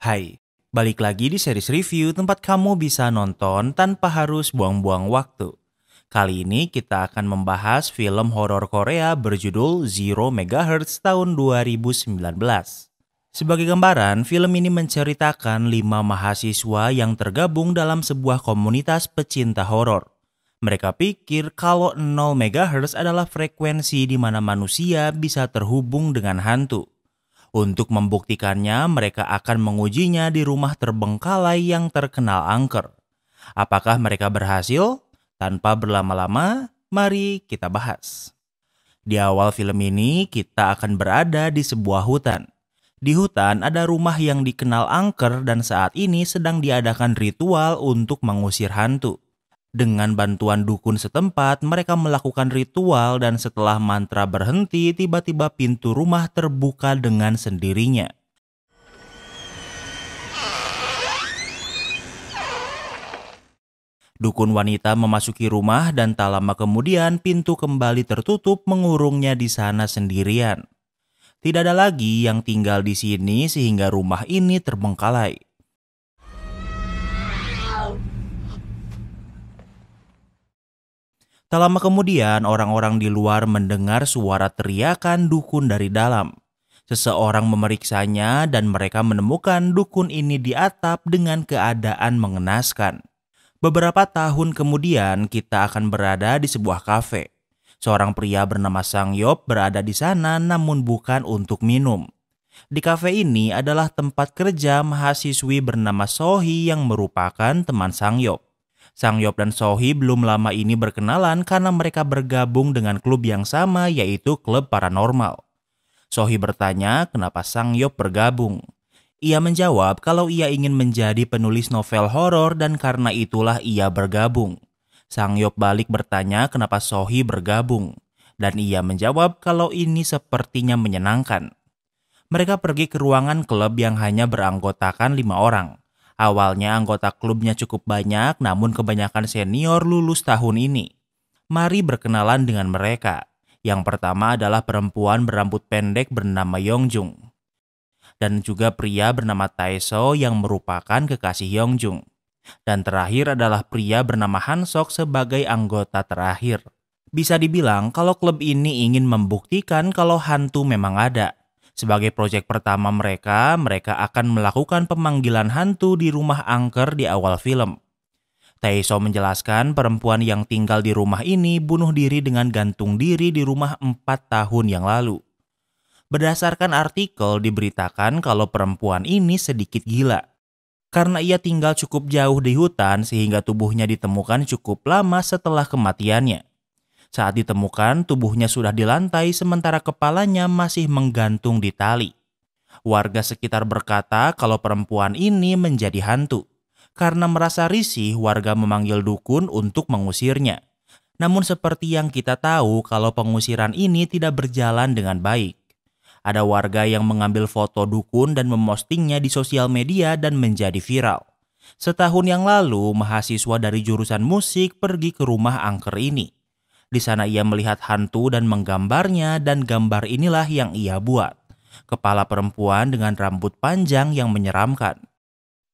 Hai, balik lagi di series review tempat kamu bisa nonton tanpa harus buang-buang waktu. Kali ini kita akan membahas film horor Korea berjudul Zero Megahertz tahun 2019. Sebagai gambaran, film ini menceritakan 5 mahasiswa yang tergabung dalam sebuah komunitas pecinta horor. Mereka pikir kalau 0 MHz adalah frekuensi di mana manusia bisa terhubung dengan hantu. Untuk membuktikannya, mereka akan mengujinya di rumah terbengkalai yang terkenal angker. Apakah mereka berhasil? Tanpa berlama-lama, mari kita bahas. Di awal film ini, kita akan berada di sebuah hutan. Di hutan ada rumah yang dikenal angker dan saat ini sedang diadakan ritual untuk mengusir hantu. Dengan bantuan dukun setempat, mereka melakukan ritual dan setelah mantra berhenti, tiba-tiba pintu rumah terbuka dengan sendirinya. Dukun wanita memasuki rumah dan tak lama kemudian pintu kembali tertutup mengurungnya di sana sendirian. Tidak ada lagi yang tinggal di sini sehingga rumah ini terbengkalai. Tak lama kemudian, orang-orang di luar mendengar suara teriakan dukun dari dalam. Seseorang memeriksanya dan mereka menemukan dukun ini di atap dengan keadaan mengenaskan. Beberapa tahun kemudian, kita akan berada di sebuah kafe. Seorang pria bernama Sang-yeop berada di sana namun bukan untuk minum. Di kafe ini adalah tempat kerja mahasiswi bernama Sohee yang merupakan teman Sang-yeop. Sang-yeop dan Sohee belum lama ini berkenalan karena mereka bergabung dengan klub yang sama yaitu klub paranormal. Sohee bertanya kenapa Sang-yeop bergabung. Ia menjawab kalau ia ingin menjadi penulis novel horor dan karena itulah ia bergabung. Sang-yeop balik bertanya kenapa Sohee bergabung. Dan ia menjawab kalau ini sepertinya menyenangkan. Mereka pergi ke ruangan klub yang hanya beranggotakan 5 orang. Awalnya anggota klubnya cukup banyak namun kebanyakan senior lulus tahun ini. Mari berkenalan dengan mereka. Yang pertama adalah perempuan berambut pendek bernama Yeongjung. Dan juga pria bernama Taeso yang merupakan kekasih Yeongjung. Dan terakhir adalah pria bernama Han-sok sebagai anggota terakhir. Bisa dibilang kalau klub ini ingin membuktikan kalau hantu memang ada. Sebagai proyek pertama mereka akan melakukan pemanggilan hantu di rumah angker di awal film. Taeso menjelaskan perempuan yang tinggal di rumah ini bunuh diri dengan gantung diri di rumah 4 tahun yang lalu. Berdasarkan artikel diberitakan kalau perempuan ini sedikit gila. Karena ia tinggal cukup jauh di hutan sehingga tubuhnya ditemukan cukup lama setelah kematiannya. Saat ditemukan, tubuhnya sudah di lantai sementara kepalanya masih menggantung di tali. Warga sekitar berkata kalau perempuan ini menjadi hantu. Karena merasa risih, warga memanggil dukun untuk mengusirnya. Namun seperti yang kita tahu kalau pengusiran ini tidak berjalan dengan baik. Ada warga yang mengambil foto dukun dan memostingnya di sosial media dan menjadi viral. Setahun yang lalu, mahasiswa dari jurusan musik pergi ke rumah angker ini. Di sana ia melihat hantu dan menggambarnya dan gambar inilah yang ia buat. Kepala perempuan dengan rambut panjang yang menyeramkan.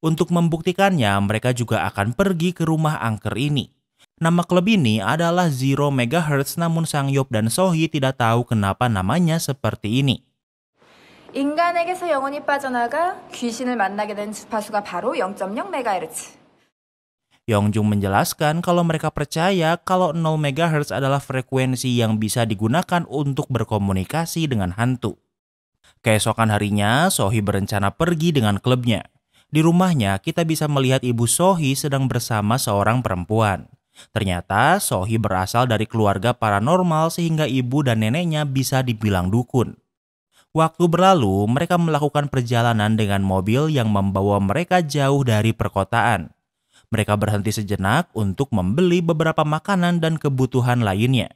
Untuk membuktikannya, mereka juga akan pergi ke rumah angker ini. Nama klub ini adalah Zero Megahertz namun Sang-yeop dan Sohee tidak tahu kenapa namanya seperti ini. 인간에게서 영혼이 빠져나가 귀신을 만나게 된 주파수가 바로 0.0MHz. Yeongjung menjelaskan kalau mereka percaya kalau 0 MHz adalah frekuensi yang bisa digunakan untuk berkomunikasi dengan hantu. Keesokan harinya, Sohee berencana pergi dengan klubnya. Di rumahnya, kita bisa melihat ibu Sohee sedang bersama seorang perempuan. Ternyata Sohee berasal dari keluarga paranormal sehingga ibu dan neneknya bisa dibilang dukun. Waktu berlalu, mereka melakukan perjalanan dengan mobil yang membawa mereka jauh dari perkotaan. Mereka berhenti sejenak untuk membeli beberapa makanan dan kebutuhan lainnya.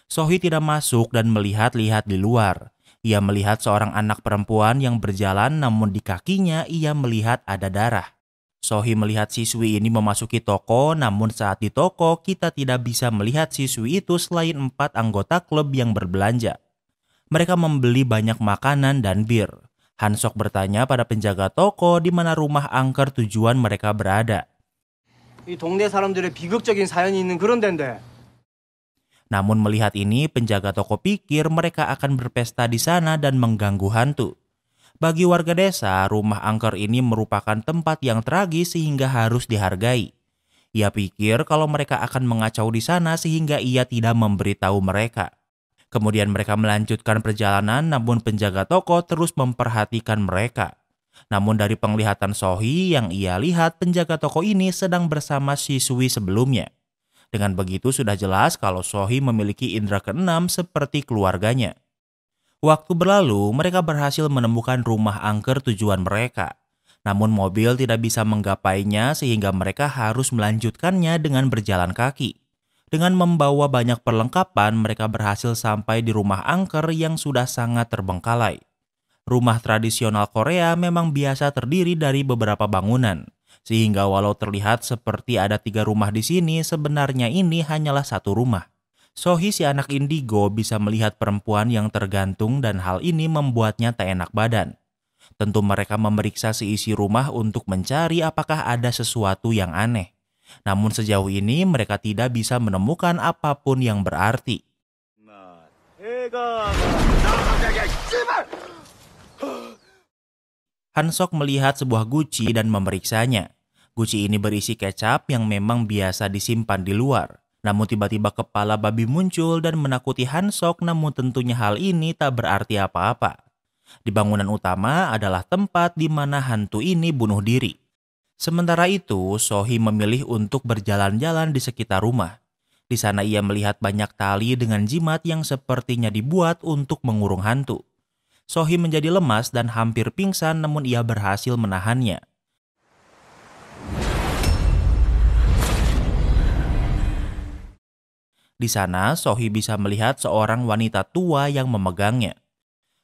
Sohee tidak masuk dan melihat-lihat di luar. Ia melihat seorang anak perempuan yang berjalan namun di kakinya ia melihat ada darah. Sohee melihat siswi ini memasuki toko namun saat di toko kita tidak bisa melihat siswi itu selain 4 anggota klub yang berbelanja. Mereka membeli banyak makanan dan bir. Hansok bertanya pada penjaga toko di mana rumah angker tujuan mereka berada. 이 동네 사람들의 비극적인 사연이 있는 그런 데인데. Namun melihat ini, penjaga toko pikir mereka akan berpesta di sana dan mengganggu hantu. Bagi warga desa, rumah angker ini merupakan tempat yang tragis sehingga harus dihargai. Ia pikir kalau mereka akan mengacau di sana sehingga ia tidak memberitahu mereka. Kemudian mereka melanjutkan perjalanan, namun penjaga toko terus memperhatikan mereka. Namun dari penglihatan Sohee yang ia lihat, penjaga toko ini sedang bersama siswi sebelumnya. Dengan begitu sudah jelas kalau Sohee memiliki indera keenam seperti keluarganya. Waktu berlalu, mereka berhasil menemukan rumah angker tujuan mereka. Namun mobil tidak bisa menggapainya sehingga mereka harus melanjutkannya dengan berjalan kaki. Dengan membawa banyak perlengkapan, mereka berhasil sampai di rumah angker yang sudah sangat terbengkalai. Rumah tradisional Korea memang biasa terdiri dari beberapa bangunan, sehingga walau terlihat seperti ada 3 rumah di sini, sebenarnya ini hanyalah 1 rumah. Sohee, si anak indigo, bisa melihat perempuan yang tergantung dan hal ini membuatnya tak enak badan. Tentu mereka memeriksa seisi rumah untuk mencari apakah ada sesuatu yang aneh. Namun sejauh ini mereka tidak bisa menemukan apapun yang berarti. Hansok melihat sebuah guci dan memeriksanya. Guci ini berisi kecap yang memang biasa disimpan di luar. Namun tiba-tiba kepala babi muncul dan menakuti Hansok, namun tentunya hal ini tak berarti apa-apa. Di bangunan utama adalah tempat di mana hantu ini bunuh diri. Sementara itu, Sohee memilih untuk berjalan-jalan di sekitar rumah. Di sana ia melihat banyak tali dengan jimat yang sepertinya dibuat untuk mengurung hantu. Sohee menjadi lemas dan hampir pingsan, namun ia berhasil menahannya. Di sana, Sohee bisa melihat seorang wanita tua yang memegangnya.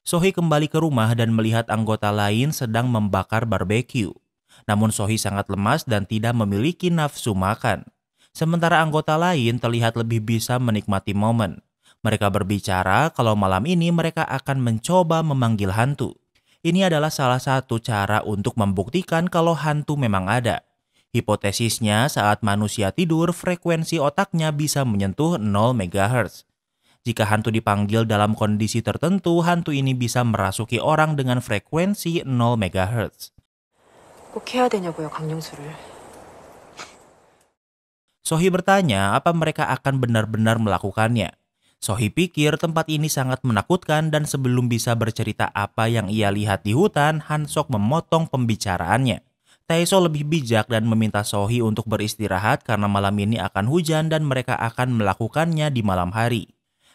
Sohee kembali ke rumah dan melihat anggota lain sedang membakar barbeque. Namun Sohee sangat lemas dan tidak memiliki nafsu makan. Sementara anggota lain terlihat lebih bisa menikmati momen. Mereka berbicara kalau malam ini mereka akan mencoba memanggil hantu. Ini adalah salah satu cara untuk membuktikan kalau hantu memang ada. Hipotesisnya saat manusia tidur, frekuensi otaknya bisa menyentuh 0 MHz. Jika hantu dipanggil dalam kondisi tertentu, hantu ini bisa merasuki orang dengan frekuensi 0 MHz. 꼭 해야 되냐고요, 강령술을. Sohee bertanya apa mereka akan benar-benar melakukannya. Sohee pikir tempat ini sangat menakutkan dan sebelum bisa bercerita apa yang ia lihat di hutan, Hansok memotong pembicaraannya. Taeso lebih bijak dan meminta Sohee untuk beristirahat karena malam ini akan hujan dan mereka akan melakukannya di malam hari.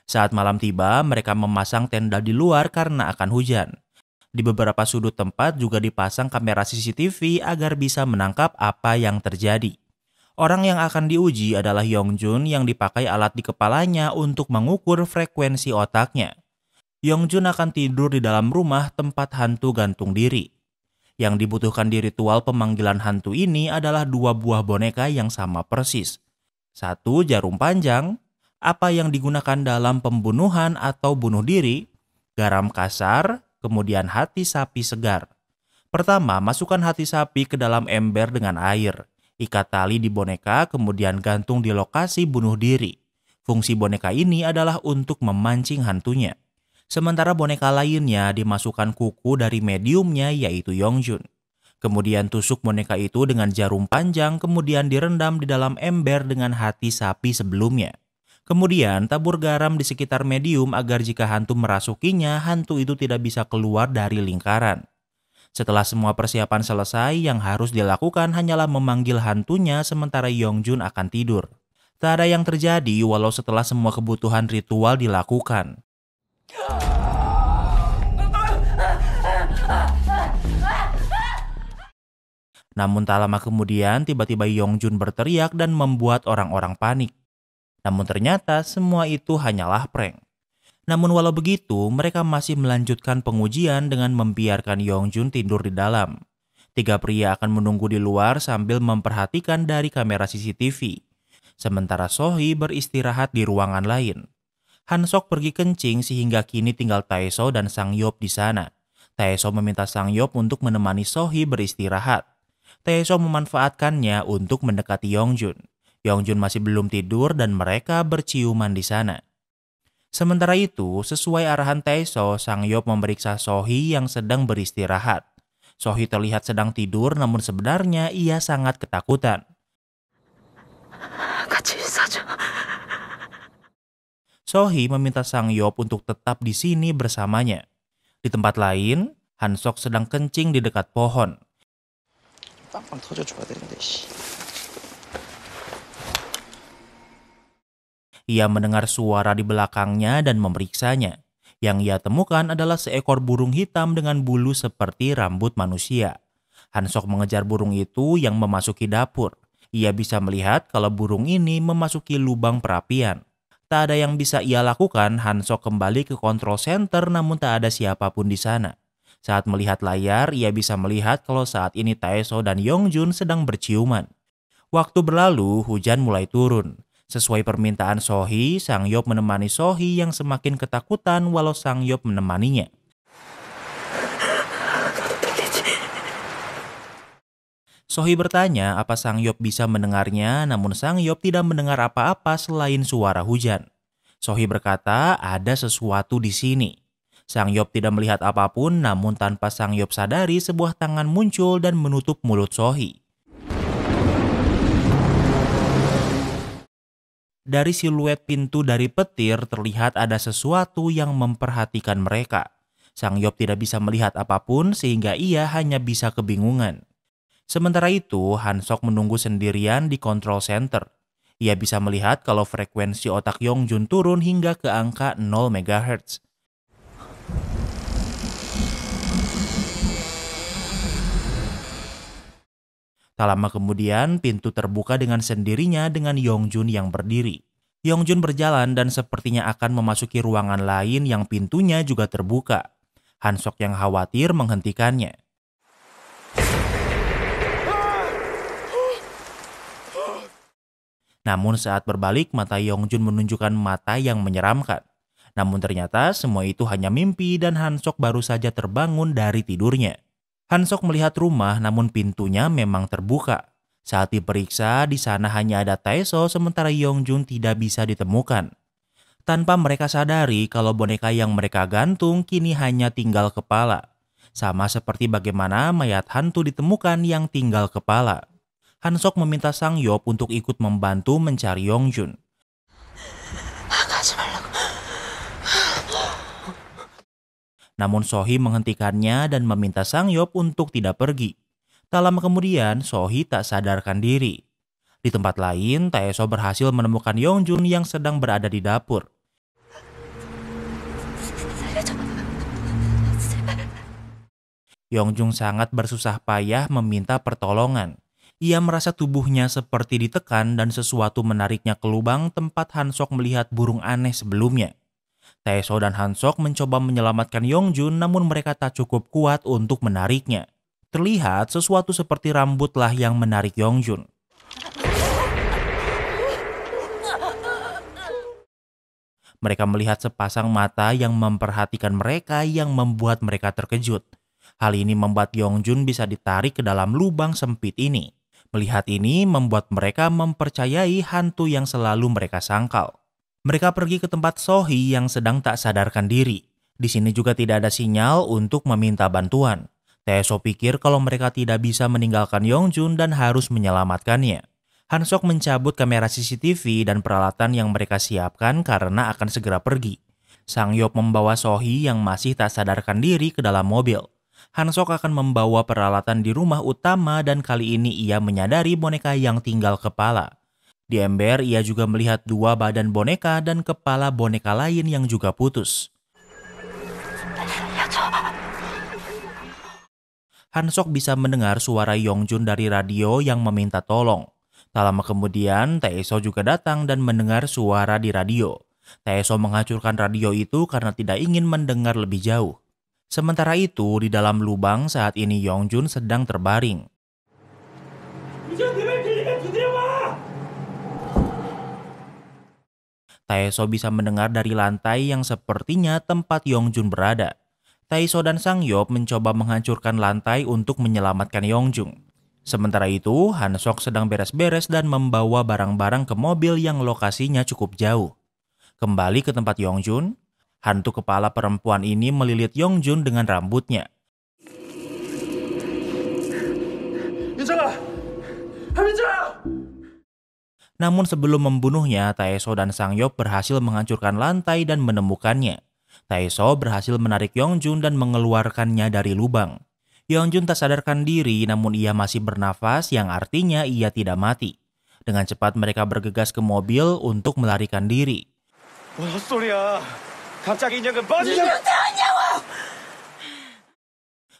Saat malam tiba, mereka memasang tenda di luar karena akan hujan. Di beberapa sudut tempat juga dipasang kamera CCTV agar bisa menangkap apa yang terjadi. Orang yang akan diuji adalah Yongjun yang dipakai alat di kepalanya untuk mengukur frekuensi otaknya. Yongjun akan tidur di dalam rumah tempat hantu gantung diri. Yang dibutuhkan di ritual pemanggilan hantu ini adalah 2 buah boneka yang sama persis. 1 jarum panjang, apa yang digunakan dalam pembunuhan atau bunuh diri, garam kasar, kemudian hati sapi segar. Pertama, masukkan hati sapi ke dalam ember dengan air. Ikat tali di boneka, kemudian gantung di lokasi bunuh diri. Fungsi boneka ini adalah untuk memancing hantunya. Sementara boneka lainnya dimasukkan kuku dari mediumnya yaitu Yongjun. Kemudian tusuk boneka itu dengan jarum panjang, kemudian direndam di dalam ember dengan hati sapi sebelumnya. Kemudian tabur garam di sekitar medium agar jika hantu merasukinya, hantu itu tidak bisa keluar dari lingkaran. Setelah semua persiapan selesai, yang harus dilakukan hanyalah memanggil hantunya sementara Yongjun akan tidur. Tak ada yang terjadi walau setelah semua kebutuhan ritual dilakukan. Namun tak lama kemudian tiba-tiba Yongjun berteriak dan membuat orang-orang panik. Namun ternyata semua itu hanyalah prank. Namun walau begitu, mereka masih melanjutkan pengujian dengan membiarkan Yongjun tidur di dalam. 3 pria akan menunggu di luar sambil memperhatikan dari kamera CCTV. Sementara Sohee beristirahat di ruangan lain. Hansok pergi kencing sehingga kini tinggal Taeso dan Sang Yeop di sana. Taeso meminta Sangyop untuk menemani Sohee beristirahat. Taeso memanfaatkannya untuk mendekati Yongjun. Yongjun masih belum tidur dan mereka berciuman di sana. Sementara itu, sesuai arahan Taeso, Sangyop memeriksa Sohee yang sedang beristirahat. Sohee terlihat sedang tidur, namun sebenarnya ia sangat ketakutan. 같이 있어줘. Sohee meminta Sangyop untuk tetap di sini bersamanya. Di tempat lain, Hansok sedang kencing di dekat pohon. 빵빵 터져줘야 되는데 씨. Ia mendengar suara di belakangnya dan memeriksanya. Yang ia temukan adalah seekor burung hitam dengan bulu seperti rambut manusia. Hansok mengejar burung itu yang memasuki dapur. Ia bisa melihat kalau burung ini memasuki lubang perapian. Tak ada yang bisa ia lakukan, Hansok kembali ke control center namun tak ada siapapun di sana. Saat melihat layar, ia bisa melihat kalau saat ini Taeso dan Yongjun sedang berciuman. Waktu berlalu, hujan mulai turun. Sesuai permintaan Sohee, Sangyop menemani Sohee yang semakin ketakutan walau Sangyop menemaninya. Sohee bertanya apa Sangyop bisa mendengarnya, namun Sangyop tidak mendengar apa-apa selain suara hujan. Sohee berkata ada sesuatu di sini. Sangyop tidak melihat apapun, namun tanpa Sangyop sadari sebuah tangan muncul dan menutup mulut Sohee. Dari siluet pintu dari petir terlihat ada sesuatu yang memperhatikan mereka. Sangyop tidak bisa melihat apapun sehingga ia hanya bisa kebingungan. Sementara itu, Hansok menunggu sendirian di control center. Ia bisa melihat kalau frekuensi otak Yongjun turun hingga ke angka 0 MHz. Tak lama kemudian, pintu terbuka dengan sendirinya dengan Yongjun yang berdiri. Yongjun berjalan dan sepertinya akan memasuki ruangan lain yang pintunya juga terbuka. Hansok yang khawatir menghentikannya. Namun saat berbalik, mata Yongjun menunjukkan mata yang menyeramkan. Namun ternyata semua itu hanya mimpi dan Hansok baru saja terbangun dari tidurnya. Hansok melihat rumah namun pintunya memang terbuka. Saat diperiksa, di sana hanya ada Taeso sementara Yongjun tidak bisa ditemukan. Tanpa mereka sadari kalau boneka yang mereka gantung kini hanya tinggal kepala. Sama seperti bagaimana mayat hantu ditemukan yang tinggal kepala. Hansok meminta Sangyop untuk ikut membantu mencari Yongjun. Namun Sohee menghentikannya dan meminta Sangyop untuk tidak pergi. Tak lama kemudian, Sohee tak sadarkan diri. Di tempat lain, Taeso berhasil menemukan Yongjun yang sedang berada di dapur. Yongjun sangat bersusah payah meminta pertolongan. Ia merasa tubuhnya seperti ditekan dan sesuatu menariknya ke lubang tempat Hansok melihat burung aneh sebelumnya. Taeso dan Hansok mencoba menyelamatkan Yongjun namun mereka tak cukup kuat untuk menariknya. Terlihat sesuatu seperti rambutlah yang menarik Yongjun. Mereka melihat sepasang mata yang memperhatikan mereka yang membuat mereka terkejut. Hal ini membuat Yongjun bisa ditarik ke dalam lubang sempit ini. Melihat ini membuat mereka mempercayai hantu yang selalu mereka sangkal. Mereka pergi ke tempat Sohee yang sedang tak sadarkan diri. Di sini juga tidak ada sinyal untuk meminta bantuan. Taeso pikir kalau mereka tidak bisa meninggalkan Yongjun dan harus menyelamatkannya. Hansok mencabut kamera CCTV dan peralatan yang mereka siapkan karena akan segera pergi. Sangyop membawa Sohee yang masih tak sadarkan diri ke dalam mobil. Hansok akan membawa peralatan di rumah utama dan kali ini ia menyadari boneka yang tinggal kepala. Di ember ia juga melihat dua badan boneka dan kepala boneka lain yang juga putus. Hansok bisa mendengar suara Yongjun dari radio yang meminta tolong. Tak lama kemudian, Taeso juga datang dan mendengar suara di radio. Taeso menghancurkan radio itu karena tidak ingin mendengar lebih jauh. Sementara itu, di dalam lubang saat ini Yongjun sedang terbaring. Taeso bisa mendengar dari lantai yang sepertinya tempat Yongjun berada. Taeso dan Sangyop mencoba menghancurkan lantai untuk menyelamatkan Yongjung. Sementara itu, Han Sok sedang beres-beres dan membawa barang-barang ke mobil yang lokasinya cukup jauh. Kembali ke tempat Yongjun, hantu kepala perempuan ini melilit Yongjun dengan rambutnya. Namun sebelum membunuhnya, Taeso dan Sangyop berhasil menghancurkan lantai dan menemukannya. Taeso berhasil menarik Yongjun dan mengeluarkannya dari lubang. Yongjun tak sadarkan diri, namun ia masih bernafas yang artinya ia tidak mati. Dengan cepat mereka bergegas ke mobil untuk melarikan diri.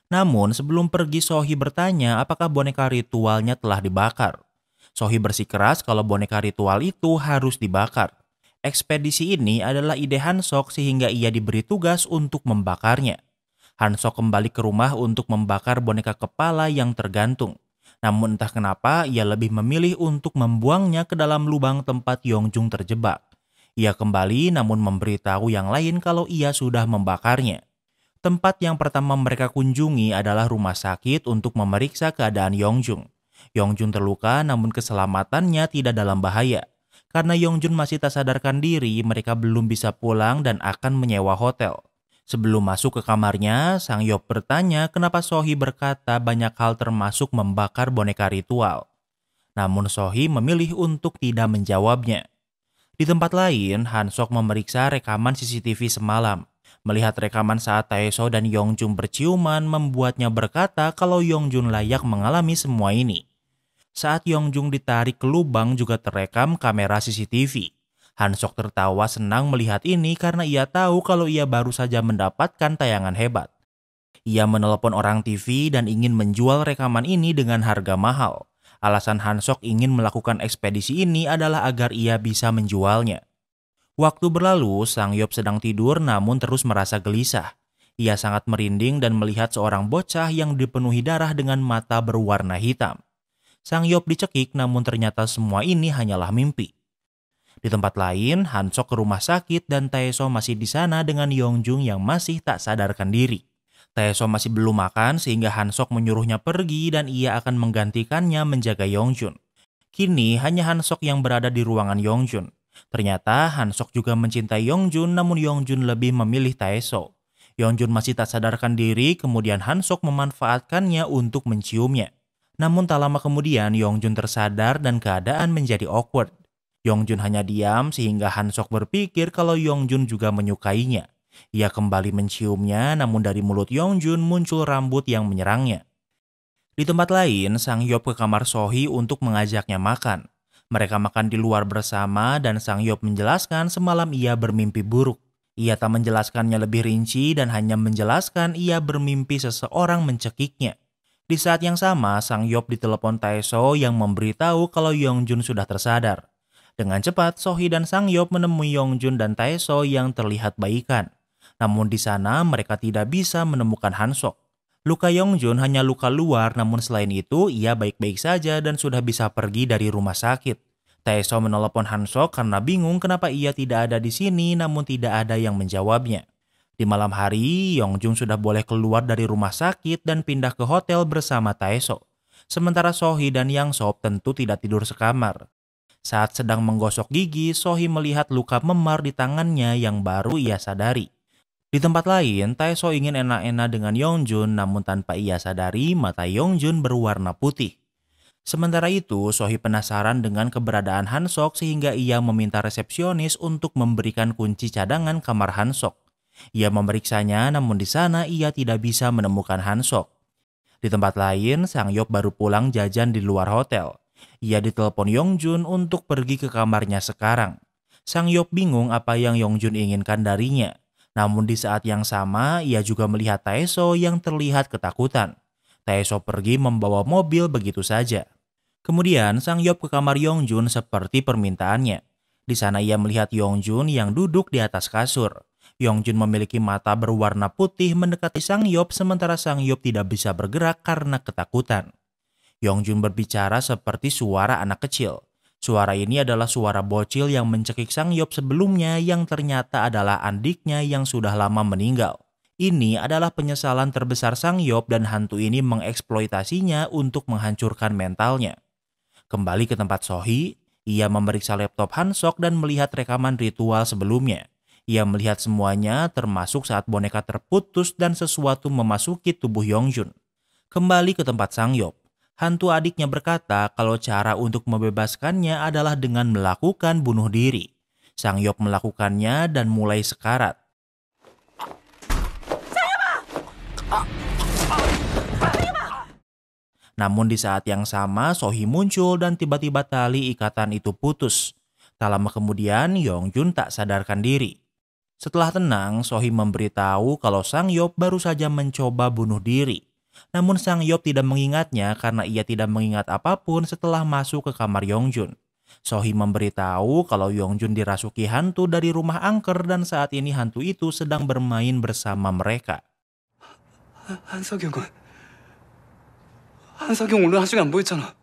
Namun sebelum pergi, Sohee bertanya apakah boneka ritualnya telah dibakar. Sohee bersikeras kalau boneka ritual itu harus dibakar. Ekspedisi ini adalah ide Han Sok sehingga ia diberi tugas untuk membakarnya. Han Sok kembali ke rumah untuk membakar boneka kepala yang tergantung. Namun entah kenapa ia lebih memilih untuk membuangnya ke dalam lubang tempat Yongjung terjebak. Ia kembali namun memberitahu yang lain kalau ia sudah membakarnya. Tempat yang pertama mereka kunjungi adalah rumah sakit untuk memeriksa keadaan Yongjung. Yongjun terluka namun keselamatannya tidak dalam bahaya. Karena Yongjun masih tak sadarkan diri, mereka belum bisa pulang dan akan menyewa hotel. Sebelum masuk ke kamarnya, Sangyop bertanya kenapa Sohee berkata banyak hal termasuk membakar boneka ritual. Namun Sohee memilih untuk tidak menjawabnya. Di tempat lain, Han Sok memeriksa rekaman CCTV semalam. Melihat rekaman saat Taeso dan Yongjun berciuman membuatnya berkata kalau Yongjun layak mengalami semua ini. Saat Yongjun ditarik ke lubang juga terekam kamera CCTV. Han Sok tertawa senang melihat ini karena ia tahu kalau ia baru saja mendapatkan tayangan hebat. Ia menelepon orang TV dan ingin menjual rekaman ini dengan harga mahal. Alasan Han Sok ingin melakukan ekspedisi ini adalah agar ia bisa menjualnya. Waktu berlalu, Sangyop sedang tidur namun terus merasa gelisah. Ia sangat merinding dan melihat seorang bocah yang dipenuhi darah dengan mata berwarna hitam. Sangyop dicekik namun ternyata semua ini hanyalah mimpi. Di tempat lain, Han Sok ke rumah sakit dan Taeso masih di sana dengan Yongjun yang masih tak sadarkan diri. Taeso masih belum makan sehingga Han Sok menyuruhnya pergi dan ia akan menggantikannya menjaga Yongjun. Kini hanya Han Sok yang berada di ruangan Yongjun. Ternyata Han Sok juga mencintai Yongjun namun Yongjun lebih memilih Taeso. Yongjun masih tak sadarkan diri, kemudian Han Sok memanfaatkannya untuk menciumnya. Namun tak lama kemudian Yongjun tersadar dan keadaan menjadi awkward. Yongjun hanya diam sehingga Han Sok berpikir kalau Yongjun juga menyukainya. Ia kembali menciumnya namun dari mulut Yongjun muncul rambut yang menyerangnya. Di tempat lain, Sangyop ke kamar Sohee untuk mengajaknya makan. Mereka makan di luar bersama dan Sangyop menjelaskan semalam ia bermimpi buruk. Ia tak menjelaskannya lebih rinci dan hanya menjelaskan ia bermimpi seseorang mencekiknya. Di saat yang sama, Sangyop ditelepon Taeso yang memberitahu kalau Yongjun sudah tersadar. Dengan cepat, Sohee dan Sangyop menemui Yongjun dan Taeso yang terlihat baikan. Namun di sana mereka tidak bisa menemukan Han Sok. Luka Yongjun hanya luka luar, namun selain itu ia baik-baik saja dan sudah bisa pergi dari rumah sakit. Taeso menelepon Han Sok karena bingung kenapa ia tidak ada di sini namun tidak ada yang menjawabnya. Di malam hari, Yongjun sudah boleh keluar dari rumah sakit dan pindah ke hotel bersama Taeso. Sementara Sohee dan Yang Sop tentu tidak tidur sekamar. Saat sedang menggosok gigi, Sohee melihat luka memar di tangannya yang baru ia sadari. Di tempat lain, Taeso ingin enak-enak dengan Yongjun namun tanpa ia sadari mata Yongjun berwarna putih. Sementara itu, Sohee penasaran dengan keberadaan Han Sok sehingga ia meminta resepsionis untuk memberikan kunci cadangan kamar Han Sok. Ia memeriksanya namun di sana ia tidak bisa menemukan Han Sok. Di tempat lain, Sangyop baru pulang jajan di luar hotel. Ia ditelepon Yongjun untuk pergi ke kamarnya sekarang. Sangyop bingung apa yang Yongjun inginkan darinya. Namun di saat yang sama, ia juga melihat Taeso yang terlihat ketakutan. Taeso pergi membawa mobil begitu saja. Kemudian Sangyop ke kamar Yongjun seperti permintaannya. Di sana ia melihat Yongjun yang duduk di atas kasur. Yongjun memiliki mata berwarna putih mendekati Sangyop sementara Sangyop tidak bisa bergerak karena ketakutan. Yongjun berbicara seperti suara anak kecil. Suara ini adalah suara bocil yang mencekik Sangyop sebelumnya yang ternyata adalah adiknya yang sudah lama meninggal. Ini adalah penyesalan terbesar Sang-hyop dan hantu ini mengeksploitasinya untuk menghancurkan mentalnya. Kembali ke tempat Sohee, ia memeriksa laptop Han-sok dan melihat rekaman ritual sebelumnya. Ia melihat semuanya termasuk saat boneka terputus dan sesuatu memasuki tubuh Yongjun. Kembali ke tempat Sang-hyop, hantu adiknya berkata kalau cara untuk membebaskannya adalah dengan melakukan bunuh diri. Sang-hyop melakukannya dan mulai sekarat. Namun di saat yang sama Sohee muncul dan tiba-tiba tali ikatan itu putus. Tak lama kemudian Yongjun tak sadarkan diri. Setelah tenang, Sohee memberitahu kalau Sang-hyop baru saja mencoba bunuh diri. Namun Sang-hyop tidak mengingatnya karena ia tidak mengingat apapun setelah masuk ke kamar Yongjun. Sohee memberitahu kalau Yongjun dirasuki hantu dari rumah angker dan saat ini hantu itu sedang bermain bersama mereka. 한석영 오늘 하중에 안 보였잖아.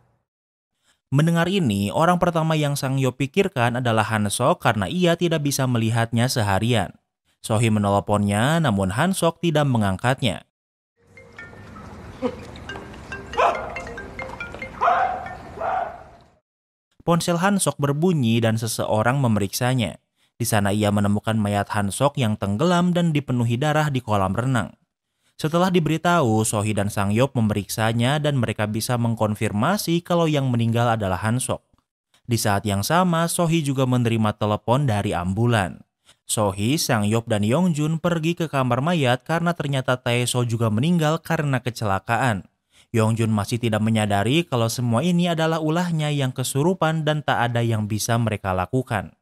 Mendengar ini, orang pertama yang Sang-hyop pikirkan adalah Han-sok karena ia tidak bisa melihatnya seharian. Sohee menelponnya, namun Han-sok tidak mengangkatnya. Ponsel Han-sok berbunyi dan seseorang memeriksanya. Di sana ia menemukan mayat Han-sok yang tenggelam dan dipenuhi darah di kolam renang. Setelah diberitahu, Sohee dan Sang-hyop memeriksanya dan mereka bisa mengkonfirmasi kalau yang meninggal adalah Han-sok. Di saat yang sama, Sohee juga menerima telepon dari ambulan. Sohee, Sang-hyop, dan Yongjun pergi ke kamar mayat karena ternyata Taeso juga meninggal karena kecelakaan. Yongjun masih tidak menyadari kalau semua ini adalah ulahnya yang kesurupan dan tak ada yang bisa mereka lakukan.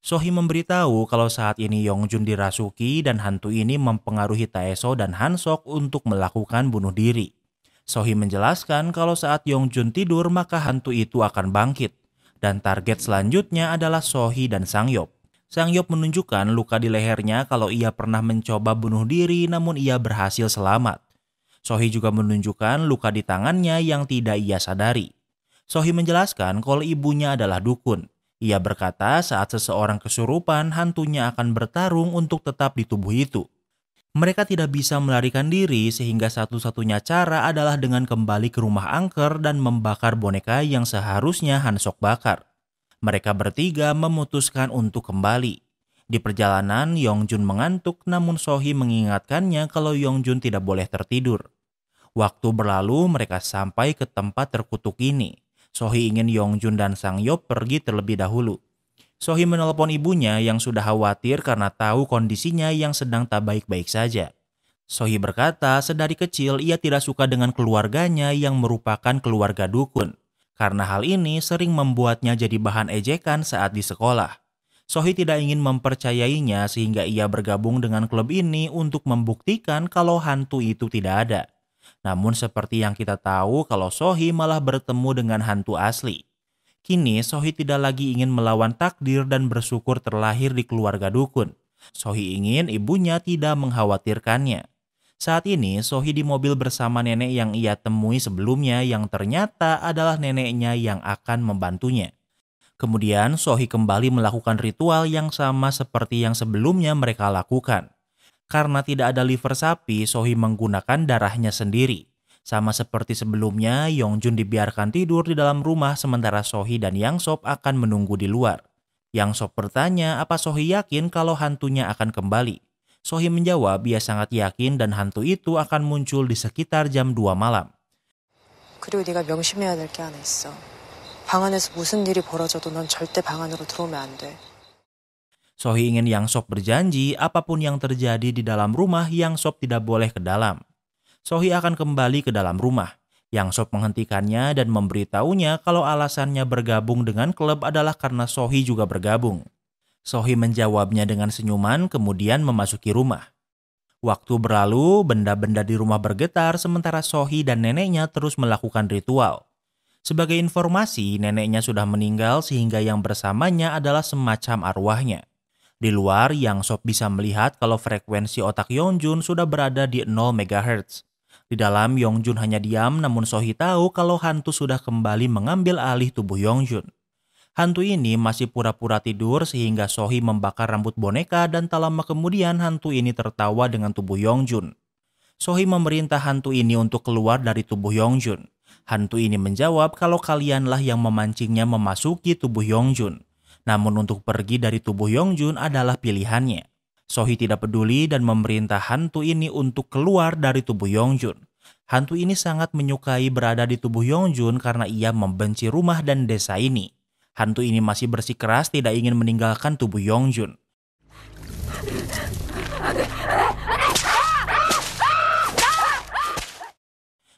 Sohee memberitahu kalau saat ini Yongjun dirasuki dan hantu ini mempengaruhi Taeso dan Han-sok untuk melakukan bunuh diri. Sohee menjelaskan kalau saat Yongjun tidur maka hantu itu akan bangkit. Dan target selanjutnya adalah Sohee dan Sang-hyop. Sang-hyop menunjukkan luka di lehernya kalau ia pernah mencoba bunuh diri namun ia berhasil selamat. Sohee juga menunjukkan luka di tangannya yang tidak ia sadari. Sohee menjelaskan kalau ibunya adalah dukun. Ia berkata saat seseorang kesurupan, hantunya akan bertarung untuk tetap di tubuh itu. Mereka tidak bisa melarikan diri sehingga satu-satunya cara adalah dengan kembali ke rumah angker dan membakar boneka yang seharusnya Han-sok bakar. Mereka bertiga memutuskan untuk kembali. Di perjalanan, Yongjun mengantuk namun Sohee mengingatkannya kalau Yongjun tidak boleh tertidur. Waktu berlalu mereka sampai ke tempat terkutuk ini. Sohee ingin Yongjun dan Sang-hyop pergi terlebih dahulu. Sohee menelpon ibunya yang sudah khawatir karena tahu kondisinya yang sedang tak baik-baik saja. Sohee berkata sedari kecil ia tidak suka dengan keluarganya yang merupakan keluarga dukun. Karena hal ini sering membuatnya jadi bahan ejekan saat di sekolah. Sohee tidak ingin mempercayainya sehingga ia bergabung dengan klub ini untuk membuktikan kalau hantu itu tidak ada. Namun seperti yang kita tahu kalau Sohee malah bertemu dengan hantu asli. Kini Sohee tidak lagi ingin melawan takdir dan bersyukur terlahir di keluarga dukun. Sohee ingin ibunya tidak mengkhawatirkannya. Saat ini Sohee di mobil bersama nenek yang ia temui sebelumnya yang ternyata adalah neneknya yang akan membantunya. Kemudian Sohee kembali melakukan ritual yang sama seperti yang sebelumnya mereka lakukan. Karena tidak ada liver sapi, Sohee menggunakan darahnya sendiri. Sama seperti sebelumnya, Yongjun dibiarkan tidur di dalam rumah sementara Sohee dan Yangsop akan menunggu di luar. Yangsop bertanya apa Sohee yakin kalau hantunya akan kembali. Sohee menjawab ia sangat yakin dan hantu itu akan muncul di sekitar jam 2 malam. 그리고 네가 명심해야 될 게 하나 있어. 방 안에서 무슨 일이 벌어져도 넌 절대 방 안으로 들어오면 안 돼. Sohee ingin Yangsop berjanji apapun yang terjadi di dalam rumah, Yangsop tidak boleh ke dalam. Sohee akan kembali ke dalam rumah. Yangsop menghentikannya dan memberitahunya kalau alasannya bergabung dengan klub adalah karena Sohee juga bergabung. Sohee menjawabnya dengan senyuman kemudian memasuki rumah. Waktu berlalu, benda-benda di rumah bergetar sementara Sohee dan neneknya terus melakukan ritual. Sebagai informasi, neneknya sudah meninggal sehingga yang bersamanya adalah semacam arwahnya. Di luar, Yangsop bisa melihat kalau frekuensi otak Yongjun sudah berada di 0 MHz. Di dalam, Yongjun hanya diam namun Sohee tahu kalau hantu sudah kembali mengambil alih tubuh Yongjun. Hantu ini masih pura-pura tidur sehingga Sohee membakar rambut boneka dan tak lama kemudian hantu ini tertawa dengan tubuh Yongjun. Sohee memerintah hantu ini untuk keluar dari tubuh Yongjun. Hantu ini menjawab kalau kalianlah yang memancingnya memasuki tubuh Yongjun. Namun untuk pergi dari tubuh Yongjun adalah pilihannya. Sohee tidak peduli dan memerintah hantu ini untuk keluar dari tubuh Yongjun. Hantu ini sangat menyukai berada di tubuh Yongjun karena ia membenci rumah dan desa ini. Hantu ini masih bersikeras tidak ingin meninggalkan tubuh Yongjun.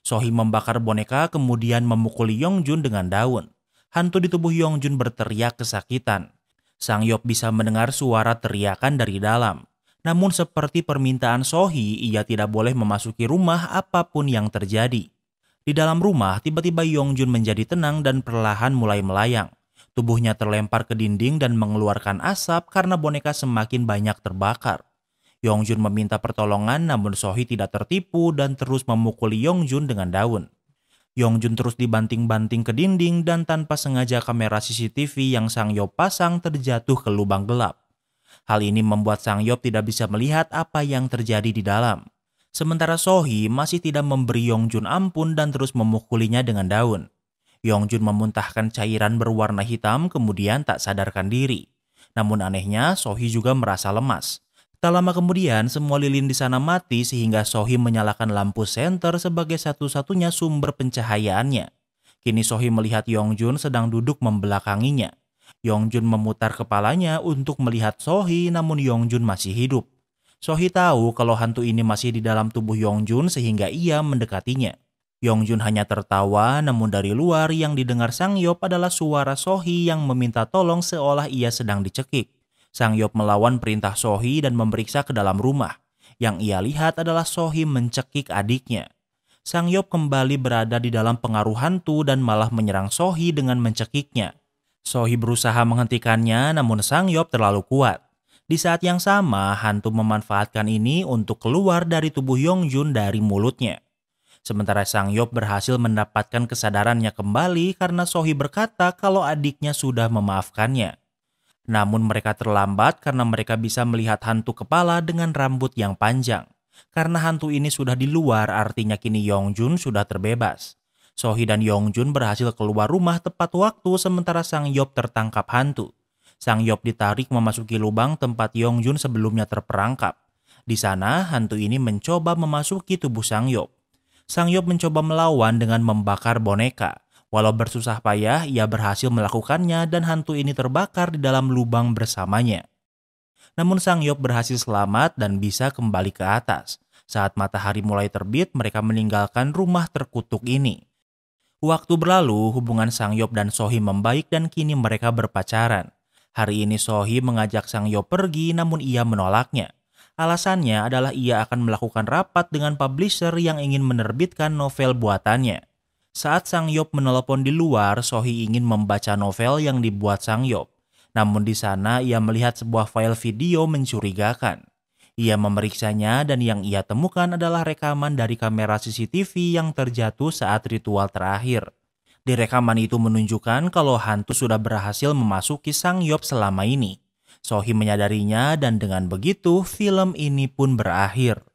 Sohee membakar boneka kemudian memukuli Yongjun dengan daun. Hantu di tubuh Yongjun berteriak kesakitan. Sangyop bisa mendengar suara teriakan dari dalam. Namun seperti permintaan Sohee, ia tidak boleh memasuki rumah apapun yang terjadi. Di dalam rumah, tiba-tiba Yongjun menjadi tenang dan perlahan mulai melayang. Tubuhnya terlempar ke dinding dan mengeluarkan asap karena boneka semakin banyak terbakar. Yongjun meminta pertolongan namun Sohee tidak tertipu dan terus memukuli Yongjun dengan daun. Yongjun terus dibanting-banting ke dinding dan tanpa sengaja kamera CCTV yang Sangyop pasang terjatuh ke lubang gelap. Hal ini membuat Sangyop tidak bisa melihat apa yang terjadi di dalam. Sementara Sohee masih tidak memberi Yongjun ampun dan terus memukulinya dengan daun. Yongjun memuntahkan cairan berwarna hitam kemudian tak sadarkan diri. Namun anehnya Sohee juga merasa lemas. Tak lama kemudian semua lilin di sana mati sehingga Sohee menyalakan lampu senter sebagai satu-satunya sumber pencahayaannya. Kini Sohee melihat Yongjun sedang duduk membelakanginya. Yongjun memutar kepalanya untuk melihat Sohee namun Yongjun masih hidup. Sohee tahu kalau hantu ini masih di dalam tubuh Yongjun sehingga ia mendekatinya. Yongjun hanya tertawa namun dari luar yang didengar Sangyop adalah suara Sohee yang meminta tolong seolah ia sedang dicekik. Sangyop melawan perintah Sohee dan memeriksa ke dalam rumah. Yang ia lihat adalah Sohee mencekik adiknya. Sangyop kembali berada di dalam pengaruh hantu dan malah menyerang Sohee dengan mencekiknya. Sohee berusaha menghentikannya namun Sangyop terlalu kuat. Di saat yang sama, hantu memanfaatkan ini untuk keluar dari tubuh Yongjun dari mulutnya. Sementara Sangyop berhasil mendapatkan kesadarannya kembali karena Sohee berkata kalau adiknya sudah memaafkannya. Namun mereka terlambat karena mereka bisa melihat hantu kepala dengan rambut yang panjang. Karena hantu ini sudah di luar artinya kini Yongjun sudah terbebas. Sohee dan Yongjun berhasil keluar rumah tepat waktu sementara Sangyop tertangkap hantu. Sangyop ditarik memasuki lubang tempat Yongjun sebelumnya terperangkap. Di sana hantu ini mencoba memasuki tubuh Sangyop. Sangyop mencoba melawan dengan membakar boneka. Walau bersusah payah, ia berhasil melakukannya dan hantu ini terbakar di dalam lubang bersamanya. Namun Sangyop berhasil selamat dan bisa kembali ke atas. Saat matahari mulai terbit, mereka meninggalkan rumah terkutuk ini. Waktu berlalu, hubungan Sangyop dan Sohee membaik dan kini mereka berpacaran. Hari ini Sohee mengajak Sangyop pergi namun ia menolaknya. Alasannya adalah ia akan melakukan rapat dengan publisher yang ingin menerbitkan novel buatannya. Saat Sangyop menelepon di luar, Sohee ingin membaca novel yang dibuat Sangyop. Namun di sana ia melihat sebuah file video mencurigakan. Ia memeriksanya dan yang ia temukan adalah rekaman dari kamera CCTV yang terjatuh saat ritual terakhir. Di rekaman itu menunjukkan kalau hantu sudah berhasil memasuki Sangyop selama ini. Sohee menyadarinya dan dengan begitu film ini pun berakhir.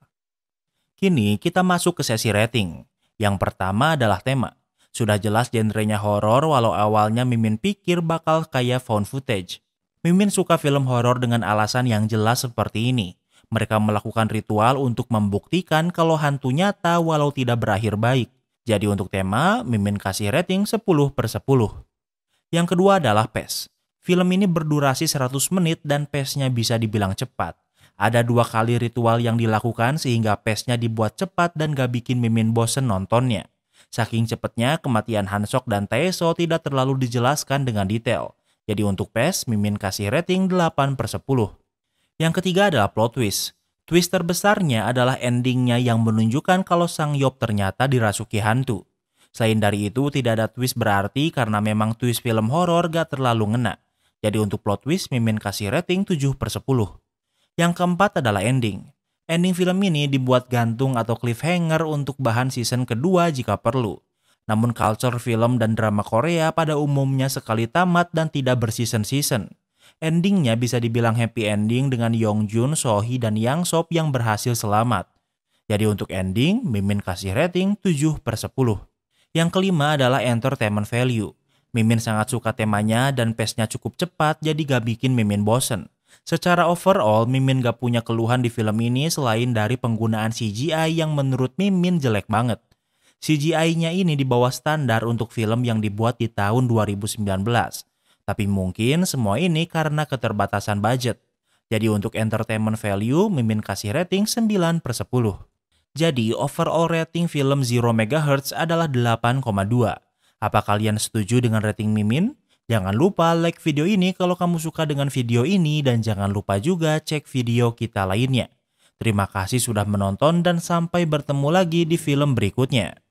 Kini kita masuk ke sesi rating. Yang pertama adalah tema. Sudah jelas genrenya horor walau awalnya Mimin pikir bakal kayak found footage. Mimin suka film horor dengan alasan yang jelas seperti ini. Mereka melakukan ritual untuk membuktikan kalau hantu nyata walau tidak berakhir baik. Jadi untuk tema, Mimin kasih rating 10/10. Yang kedua adalah pace. Film ini berdurasi 100 menit dan pace-nya bisa dibilang cepat. Ada 2 kali ritual yang dilakukan sehingga pace-nya dibuat cepat dan gak bikin Mimin bosen nontonnya. Saking cepatnya kematian Hansok dan Taeso tidak terlalu dijelaskan dengan detail. Jadi untuk pace, Mimin kasih rating 8/10. Yang ketiga adalah plot twist. Twist terbesarnya adalah endingnya yang menunjukkan kalau Sangyop ternyata dirasuki hantu. Selain dari itu tidak ada twist berarti karena memang twist film horor gak terlalu ngena. Jadi untuk plot twist Mimin kasih rating 7/10. Yang keempat adalah ending. Ending film ini dibuat gantung atau cliffhanger untuk bahan season kedua jika perlu. Namun culture film dan drama Korea pada umumnya sekali tamat dan tidak berseason-season. Endingnya bisa dibilang happy ending dengan Yongjun, Sohee, dan Yang Sop yang berhasil selamat. Jadi untuk ending, Mimin kasih rating 7/10. Yang kelima adalah entertainment value. Mimin sangat suka temanya dan pace-nya cukup cepat jadi gak bikin Mimin bosen. Secara overall, Mimin gak punya keluhan di film ini selain dari penggunaan CGI yang menurut Mimin jelek banget. CGI-nya ini di bawah standar untuk film yang dibuat di tahun 2019. Tapi mungkin semua ini karena keterbatasan budget. Jadi untuk entertainment value, Mimin kasih rating 9/10. Jadi overall rating film Zero MHz adalah 8,2. Apa kalian setuju dengan rating Mimin? Jangan lupa like video ini kalau kamu suka dengan video ini dan jangan lupa juga cek video kita lainnya. Terima kasih sudah menonton dan sampai bertemu lagi di film berikutnya.